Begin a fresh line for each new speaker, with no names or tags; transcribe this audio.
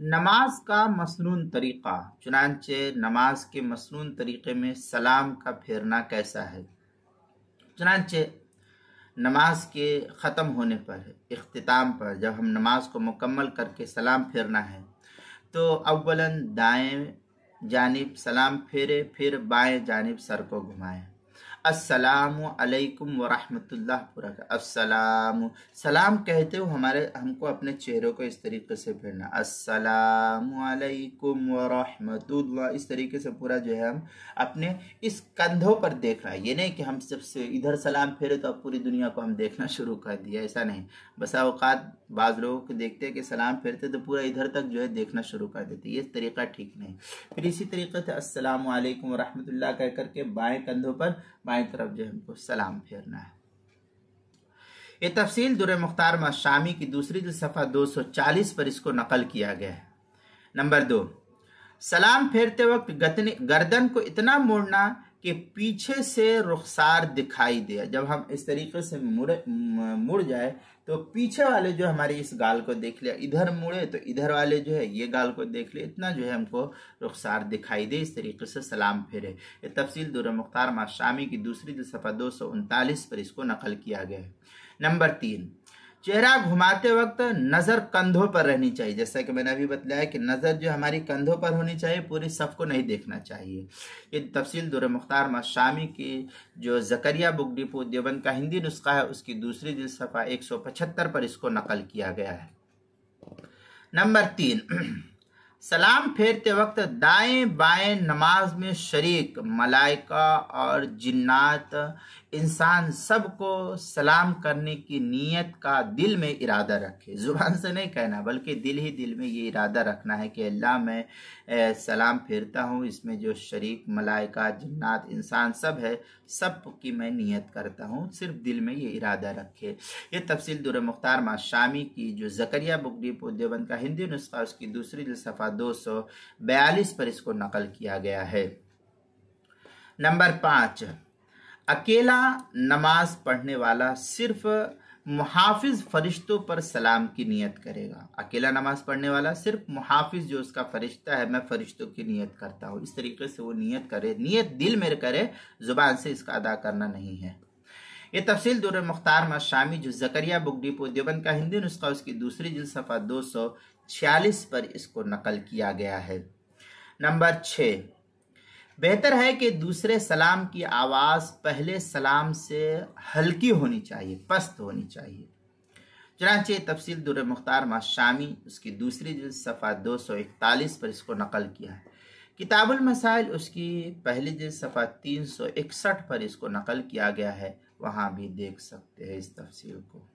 नमाज का मसनून तरीक़ा। चुनांचे नमाज के मसनून तरीक़े में सलाम का फेरना कैसा है। चुनांचे नमाज के ख़त्म होने पर, इख्तिताम पर, जब हम नमाज को मुकम्मल करके सलाम फेरना है तो अव्वलन दाएं जानिब सलाम फेरे, फिर बाएं जानिब सर को घुमाएं। अस्सलामु अलैकुम व रहमतुल्लाह पूरा कर। अस्सलामु सलाम कहते हो हमको अपने चेहरे को इस तरीके से फेरना, अस्सलामु अलैकुम व रहमतुल्लाह, इस तरीके से पूरा जो है हम अपने इस कंधों पर देख रहा है। ये नहीं कि हम सबसे इधर सलाम फेरे तो अब पूरी दुनिया को हम देखना शुरू कर दिया, ऐसा नहीं। बसा औकात बाज़ लोगों को देखते हैं कि सलाम फेरते तो पूरा इधर तक जो है देखना शुरू कर देते, ये तरीका ठीक नहीं। फिर इसी तरीके से अस्सलामु अलैकुम व रहमतुल्लाह कह करके बाएं कंधों पर बाएं तरफ जो हमको सलाम फेरना है। ये तफसील दुर मुख्तार शामी की दूसरी सफ़ा 240 पर इसको नकल किया गया है। नंबर 2, सलाम फेरते वक्त गर्दन को इतना मोड़ना कि पीछे से रुखसार दिखाई दे। जब हम इस तरीके से मुड़ जाए तो पीछे वाले जो हमारे इस गाल को देख लिया, इधर मुड़े तो इधर वाले जो है ये गाल को देख लिया, इतना जो है हमको रुखसार दिखाई दे, इस तरीके से सलाम फेरे। ये तफसील दुर मुख्तार शामी की दूसरी सफ़ा 239 पर इसको नकल किया गया है। नंबर 3, चेहरा घुमाते वक्त नज़र कंधों पर रहनी चाहिए। जैसा कि मैंने अभी बताया कि नज़र जो हमारी कंधों पर होनी चाहिए, पूरी सफ़ को नहीं देखना चाहिए। ये तफसील दुर मुख्तार शामी की जो ज़करिया बुक डिपो देवबंद का हिंदी नुस्खा है उसकी दूसरी सफ़ा 175 पर इसको नकल किया गया है। नंबर 3, सलाम फेरते वक्त दाएं बाएं नमाज में शरीक मलाइका और जिन्नात इंसान सबको सलाम करने की नीयत का दिल में इरादा रखे। ज़ुबान से नहीं कहना बल्कि दिल ही दिल में ये इरादा रखना है कि अल्लाह मैं सलाम फेरता हूँ, इसमें जो शरीक मलाइका जिन्नात इंसान सब है, सब की मैं नियत करता हूँ, सिर्फ दिल में ये इरादा रखे। ये तफसील दुर मुख्तार शामी की जो ज़करिया बुक डिपो देवबंद का हिंदी नुस्खा उसकी दूसरी सफ़ा 242 पर इसको नकल किया गया है। नंबर 5, अकेला नमाज पढ़ने वाला सिर्फ मुहाफिज फरिश्तों पर सलाम की नियत करेगा। अकेला नमाज पढ़ने वाला सिर्फ मुहाफिज जो उसका फरिश्ता है, मैं फरिश्तों की नियत करता हूँ, इस तरीके से वो नियत करे, नियत दिल में करे, जुबान से इसका अदा करना नहीं है। ये तफसील दुर मुख्तार शामी जो ज़करिया बुक डिपो देवबंद का हिंदी नुस्खा उसकी दूसरी जिल्द सफ़ा 246 पर इसको नकल किया गया है। नंबर 6, बेहतर है कि दूसरे सलाम की आवाज़ पहले सलाम से हल्की होनी चाहिए, पस्त होनी चाहिए। चुनांचे तफसील दुर मुख्तार शामी उसकी दूसरी जिल्द सफ़ा 241 पर इसको नकल किया है। किताबुल मसाइल उसकी पहली जिल्द सफ़ा 361 पर इसको नकल किया गया है, वहाँ भी देख सकते हैं इस तफसील को।